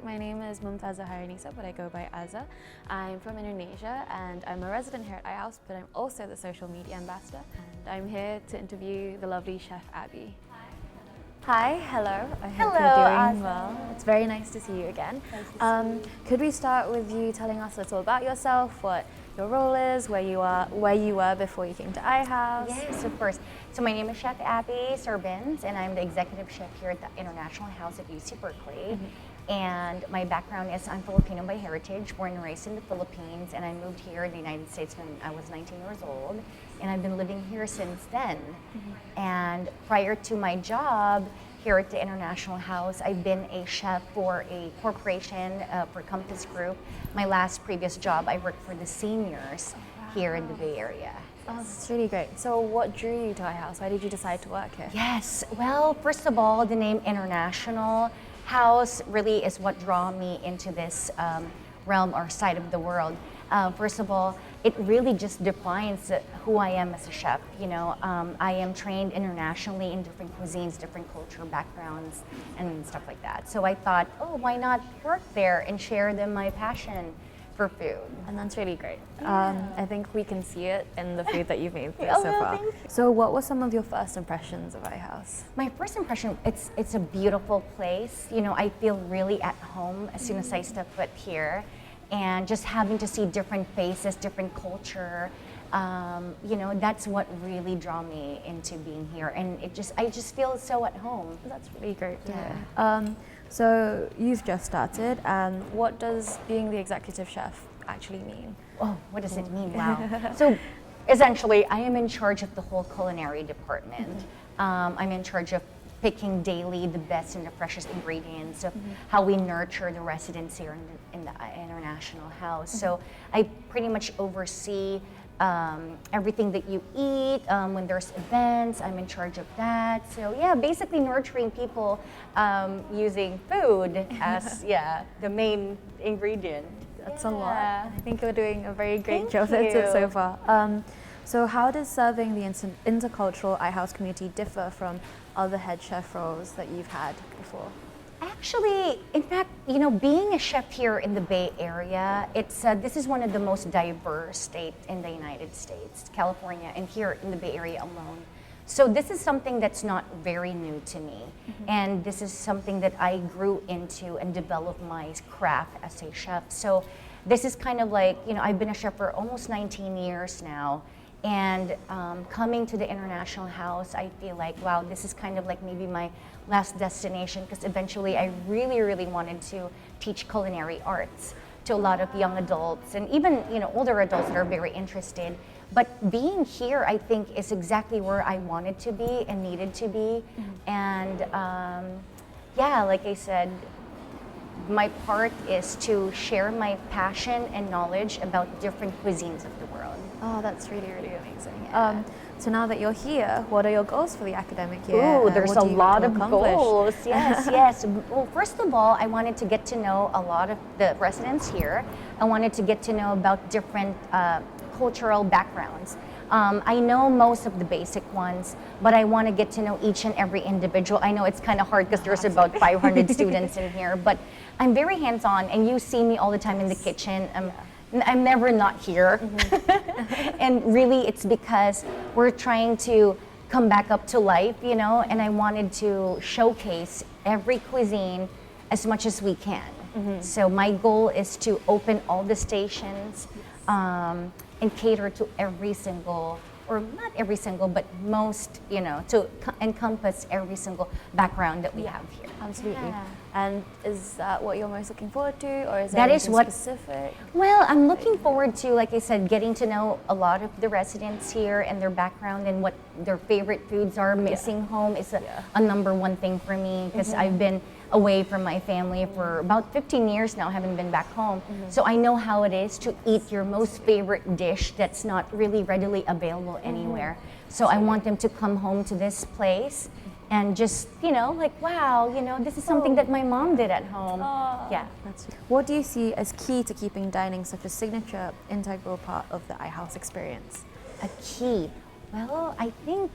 My name is Mumtaza Haranisa, but I go by Azza. I'm from Indonesia and I'm a resident here at IHouse, but I'm also the social media ambassador. And I'm here to interview the lovely chef Abbie. Hi, hello. I hope you're doing well. It's very nice to see you again. Could we start with you telling us a little about yourself, what your role is, where you were before you came to IHouse? Yes, of course. So my name is Chef Abigail Serbins, and I'm the executive chef here at the International House at UC Berkeley. And my background is I'm Filipino by heritage, born and raised in the Philippines, and I moved here in the United States when I was 19 years old, and I've been living here since then. And prior to my job here at the International House, I've been a chef for a corporation, for Compass Group. My last previous job, I worked for the seniors here in the Bay Area. Oh, that's really great. So what drew you to IHouse? Why did you decide to work here? Yes, well, first of all, the name International House really is what draw me into this realm or side of the world. First of all, it really just defines who I am as a chef. You know, I am trained internationally in different cuisines, different culture backgrounds, and stuff like that. So I thought, oh, why not work there and share them my passion for food? And that's really great. I think we can see it in the food that you've made so far. Thank you. So what were some of your first impressions of IHouse? My first impression, it's a beautiful place. You know, I feel really at home as soon as I step foot here. And just having to see different faces, different culture, you know, that's what really draw me into being here. And I just feel so at home. That's really great to hear. So you've just started, and what does being the executive chef actually mean? Oh, what does it mean? Wow. So essentially, I am in charge of the whole culinary department. I'm in charge of picking daily the best and the freshest ingredients of how we nurture the residents here in the International House. So I pretty much oversee everything that you eat. When there's events, I'm in charge of that. So yeah, basically nurturing people using food as the main ingredient. That's a lot. I think you're doing a very great Thank job at it you. so far. So how does serving the intercultural IHouse community differ from other head chef roles that you've had before? Actually, in fact, you know, being a chef here in the Bay Area, this is one of the most diverse states in the United States, California, and here in the Bay Area alone. So this is something that's not very new to me. And this is something that I grew into and developed my craft as a chef. So this is kind of like, you know, I've been a chef for almost 19 years now. And coming to the International House, I feel like, wow, this is kind of like maybe my last destination, because eventually I really, really wanted to teach culinary arts to a lot of young adults and even, you know, older adults that are very interested. But being here, I think, is exactly where I wanted to be and needed to be. And yeah, like I said, my part is to share my passion and knowledge about different cuisines of the world. Oh, that's really, really amazing. So now that you're here, what are your goals for the academic year? Ooh, there's a lot of accomplish? goals. Yes, yes. Well, first of all, I wanted to get to know a lot of the residents here. I wanted to get to know about different cultural backgrounds. I know most of the basic ones, but I want to get to know each and every individual. I know it's kind of hard because there's about 500 students in here, but I'm very hands-on, and you see me all the time in the kitchen. I'm never not here. And really, it's because we're trying to come back up to life, you know, and I wanted to showcase every cuisine as much as we can. So my goal is to open all the stations and cater to every single, or not every single, but most, you know, to encompass every single background that we have here. Absolutely. Yeah. And is that what you're most looking forward to, or is That there is anything what- specific? Well, I'm looking forward to, like I said, getting to know a lot of the residents here and their background and what their favorite foods are. Missing home is a number one thing for me, because I've been away from my family for about 15 years now, haven't been back home. So I know how it is to eat your most favorite dish that's not really readily available anywhere. So I want them to come home to this place and just, you know, like, wow, you know, this is something that my mom did at home. Yeah. What do you see as key to keeping dining such a signature, integral part of the IHouse experience? A key. Well, I think,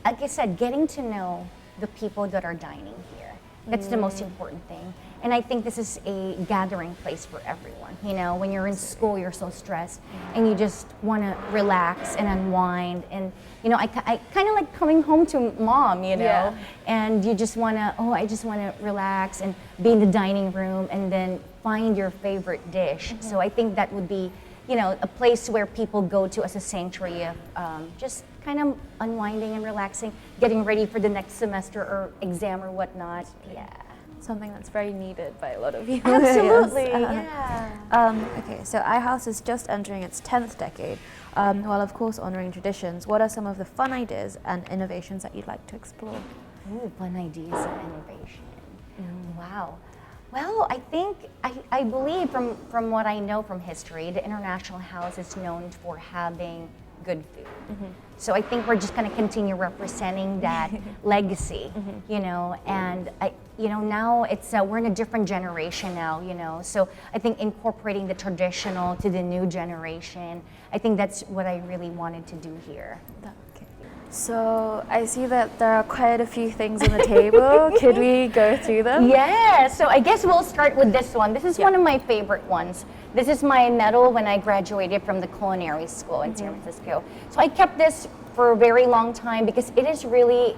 like I said, getting to know the people that are dining here. That's the most important thing. And I think this is a gathering place for everyone. You know, when you're in school, you're so stressed and you just want to relax and unwind. And, you know, I kind of like coming home to mom, you know, and you just want to, I just want to relax and be in the dining room and then find your favorite dish. So I think that would be, you know, a place where people go to as a sanctuary of just kind of unwinding and relaxing, getting ready for the next semester or exam or whatnot. Yeah. Something that's very needed by a lot of people. Absolutely, Okay, so IHouse is just entering its 10th decade. While of course honoring traditions, what are some of the fun ideas and innovations that you'd like to explore? Ooh, fun ideas and innovation. Wow. Well, I think, I believe from what I know from history, the International House is known for having good food. So I think we're just going to continue representing that legacy, you know, and now it's, we're in a different generation now, you know, so I think incorporating the traditional to the new generation, I think that's what I really wanted to do here. Okay. So I see that there are quite a few things on the table. Could we go through them? Yeah, so I guess we'll start with this one. This is one of my favorite ones. This is my medal when I graduated from the culinary school in San Francisco. So I kept this for a very long time because it is really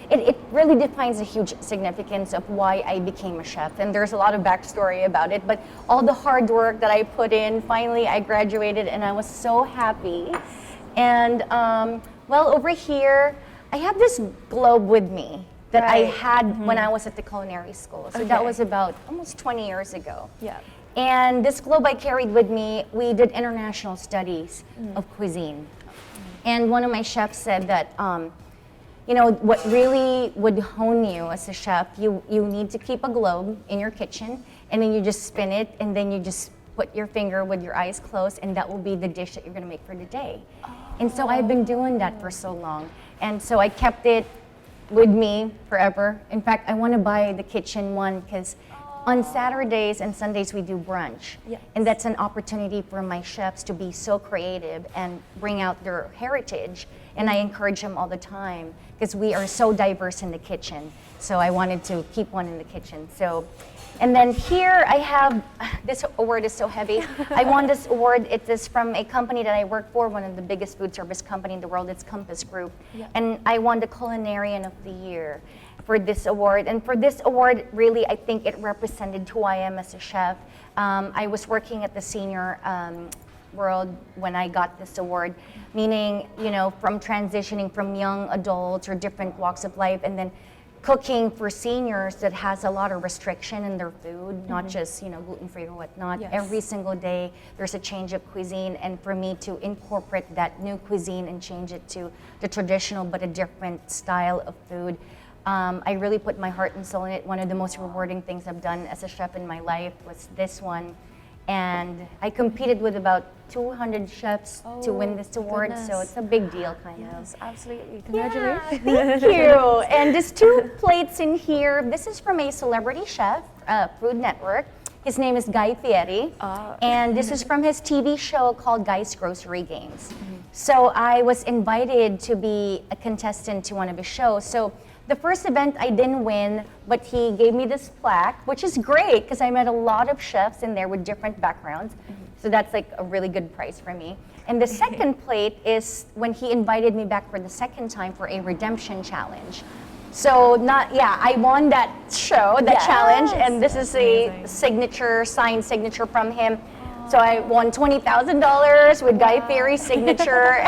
it really defines a huge significance of why I became a chef. And there's a lot of backstory about it, but all the hard work that I put in, finally I graduated and I was so happy. And well, over here, I have this globe with me that I had when I was at the culinary school. So that was about almost 20 years ago. Yeah. And this globe I carried with me, we did international studies of cuisine. And one of my chefs said that, you know, what really would hone you as a chef, you need to keep a globe in your kitchen, and then you just spin it, and then you just put your finger with your eyes closed, and that will be the dish that you're going to make for the day. And so I've been doing that for so long. And so I kept it with me forever. In fact, I want to buy the kitchen one because on Saturdays and Sundays we do brunch. Yes. And that's an opportunity for my chefs to be so creative and bring out their heritage. And I encourage them all the time because we are so diverse in the kitchen. So I wanted to keep one in the kitchen. So, and then here I have, this award is so heavy. I won this award. It is from a company that I work for, one of the biggest food service company in the world. It's Compass Group. Yeah. And I won the Culinarian of the Year for this award. And for this award, really, I think it represented who I am as a chef. I was working at the senior world when I got this award, meaning, you know, from transitioning from young adults or different walks of life, and then cooking for seniors that has a lot of restriction in their food, not just, you know, gluten-free or whatnot. Yes. Every single day there's a change of cuisine, and for me to incorporate that new cuisine and change it to the traditional but a different style of food, I really put my heart and soul in it. One of the most rewarding things I've done as a chef in my life was this one. And I competed with about 200 chefs to win this award, so it's a big deal, kind of. Yes, absolutely. Congratulations. Yeah, thank you. And there's 2 plates in here. This is from a celebrity chef, Food Network. His name is Guy Fieri, and this is from his TV show called Guy's Grocery Games. So I was invited to be a contestant to one of his shows. So the first event I didn't win, but he gave me this plaque, which is great because I met a lot of chefs in there with different backgrounds. So that's like a really good prize for me. And the second plate is when he invited me back for the second time for a redemption challenge. So I won that show, that challenge, and this is a signature, signed signature from him. So I won $20,000 with Guy Fieri's signature.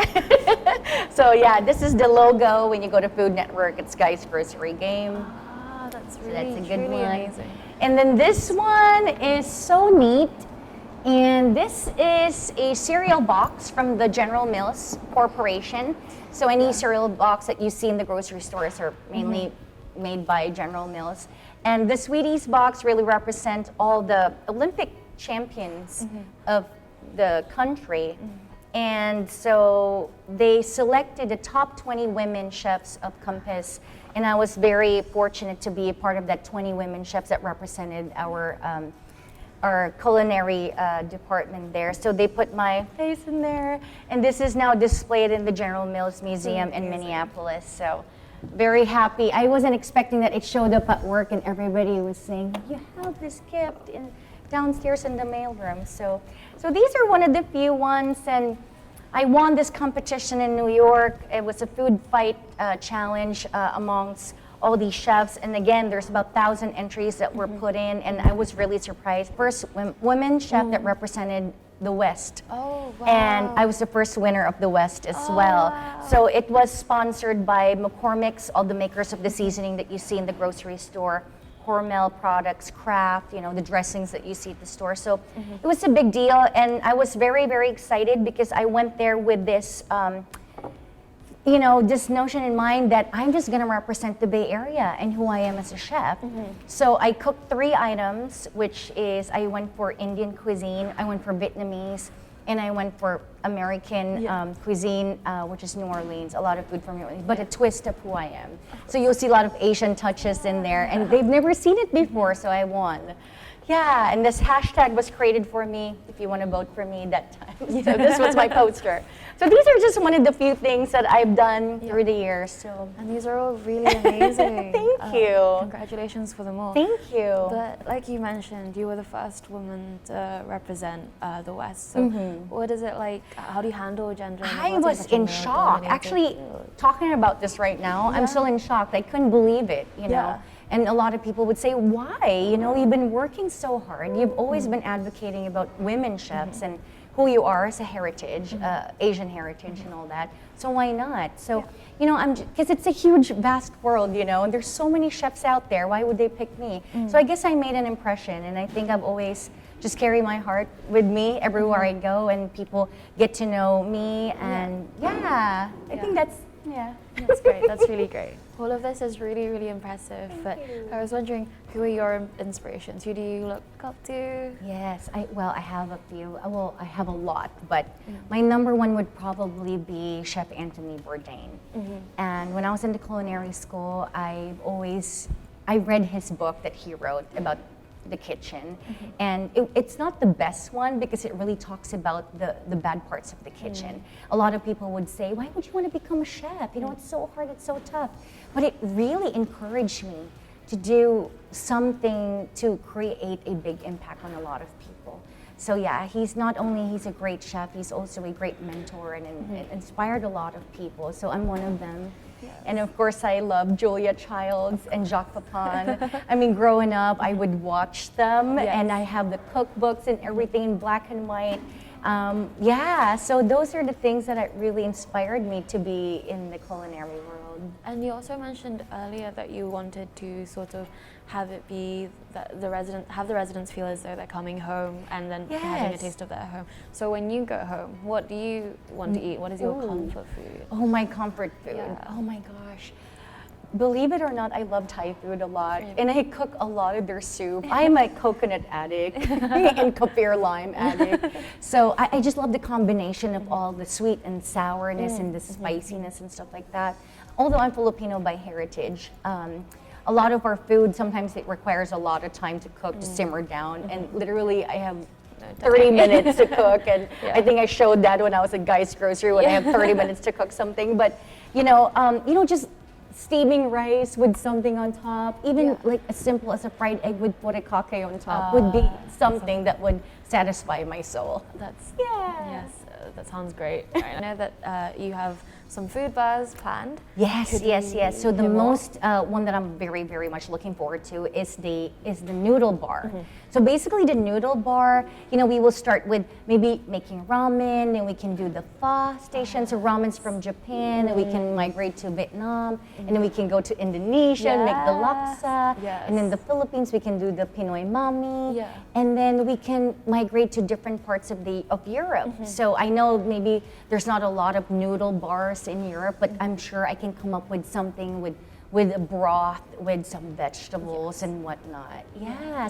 So yeah, this is the logo when you go to Food Network. It's Guy's Grocery Game. That's So really, that's a good truly one. amazing. And then this one is so neat. And this is a cereal box from the General Mills Corporation. So any cereal box that you see in the grocery stores are mainly made by General Mills. And the Sweeties box really represents all the Olympic champions of the country. And so they selected the top 20 women chefs of Compass, and I was very fortunate to be a part of that 20 women chefs that represented our culinary department there. So they put my face in there, and this is now displayed in the General Mills Museum in Minneapolis. So very happy. I wasn't expecting that. It showed up at work and everybody was saying, you have this gift downstairs in the mailroom. So these are one of the few ones, and I won this competition in New York. It was a food fight challenge amongst all these chefs, and again, there's about 1,000 entries that were put in, and I was really surprised. First women chef that represented the West. Oh, wow. And I was the first winner of the West as well. Wow. So it was sponsored by McCormick's, all the makers of the seasoning that you see in the grocery store, Hormel products, Kraft, the dressings that you see at the store. So it was a big deal, and I was very, very excited because I went there with this this notion in mind that I'm just gonna represent the Bay Area and who I am as a chef. So I cooked 3 items, which is I went for Indian cuisine, I went for Vietnamese, and I went for American cuisine, which is New Orleans, a lot of food from New Orleans, but a twist of who I am. So you'll see a lot of Asian touches in there, and they've never seen it before, so I won. Yeah, and this hashtag was created for me, if you want to vote for me that time. So this was my poster. So these are just one of the few things that I've done through the years. So. And these are all really amazing. Thank you. Congratulations for them all. Thank you. But like you mentioned, you were the first woman to represent the West. So what is it like? How do you handle gender? I was in shock. Actually, talking about this right now, I'm still in shock. I couldn't believe it, know. And a lot of people would say, why? You've been working so hard. You've always been advocating about women chefs and who you are as a heritage, Asian heritage and all that. So why not? So, because it's a huge, vast world, and there's so many chefs out there. Why would they pick me? So I guess I made an impression, and I think I've always just carry my heart with me everywhere I go, and people get to know me, and I think that's great. That's really great. All of this is really, really impressive. I was wondering, who are your inspirations? Who do you look up to? Yes, I have a few. Well, I have a lot, but my number one would probably be Chef Anthony Bourdain. And when I was in the culinary school, I read his book that he wrote about the kitchen, and it's not the best one because it really talks about the bad parts of the kitchen. A lot of people would say, why would you want to become a chef? It's so hard, it's so tough. But it really encouraged me to do something to create a big impact on a lot of people. So yeah, he's a great chef, he's also a great mentor and inspired a lot of people. So I'm one of them. Yes. And of course, I love Julia Childs and Jacques Pepin. I mean, growing up, I would watch them, and I have the cookbooks and everything in black and white. So those are the things that really inspired me to be in the culinary world. And you also mentioned earlier that you wanted to sort of have it be that the residents feel as though they're coming home and then having a taste of their home. So when you go home, what do you want to eat? What is your comfort food? Oh, my comfort food. Yeah. Oh my gosh. Believe it or not, I love Thai food a lot, and I cook a lot of their soup. I'm a coconut addict and kaffir lime addict. So I just love the combination of all the sweet and sourness and the spiciness and stuff like that. Although I'm Filipino by heritage, a lot of our food, sometimes it requires a lot of time to cook, to simmer down, and literally I have 30 minutes to cook, and I think I showed that when I was at Guy's Grocery when I have 30 minutes to cook something. But just steaming rice with something on top, even like as simple as a fried egg with porikake on top would be something that would satisfy my soul. That sounds great. I know that you have some food bars planned. Yes. So the most one that I'm very, very much looking forward to is the noodle bar. So basically the noodle bar, we will start with maybe making ramen, and we can do the pho station, so ramen's from Japan, and we can migrate to Vietnam, and then we can go to Indonesia and make the laksa, and then the Philippines we can do the Pinoy mami, and then we can migrate to different parts of Europe. So I know maybe there's not a lot of noodle bars in Europe, but I'm sure I can come up with something with a broth, with some vegetables and whatnot.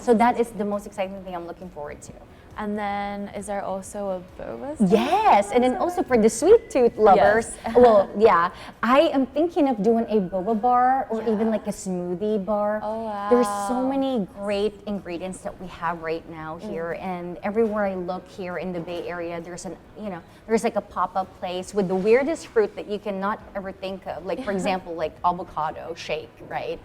So that is the most exciting thing I'm looking forward to. And then is there also a boba? Yes, and then also for the sweet tooth lovers, Yes. well, yeah, I am thinking of doing a boba bar or even like a smoothie bar. Oh, wow. There's so many great ingredients that we have right now here, and everywhere I look here in the Bay Area, there's there's like a pop-up place with the weirdest fruit that you cannot ever think of. Like for example, like avocado shake, right?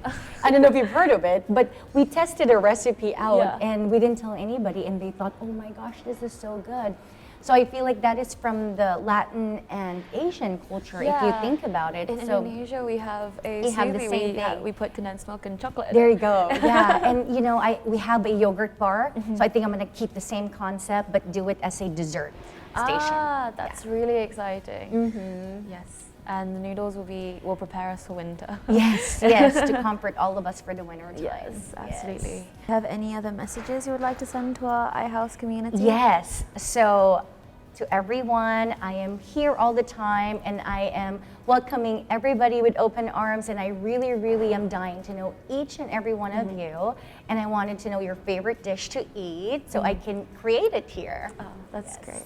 I don't know if you've heard of it, but we tested a recipe out and we didn't tell anybody, and they thought, oh my gosh, this is so good. So I feel like that is from the Latin and Asian culture, if you think about it. In Indonesia, we have a we have the smoothie. same thing. We put condensed milk and chocolate in There it. you go. Yeah, and we have a yogurt bar, so I think I'm gonna keep the same concept, but do it as a dessert station. Ah, that's really exciting. Yes. And the noodles will prepare us for winter. Yes, yes, to comfort all of us for the winter time. Yes, absolutely. Have any other messages you would like to send to our iHouse community? Yes. So to everyone, I am here all the time and I am welcoming everybody with open arms, and I really, really am dying to know each and every one of you, and I wanted to know your favorite dish to eat so I can create it here. Oh, that's great.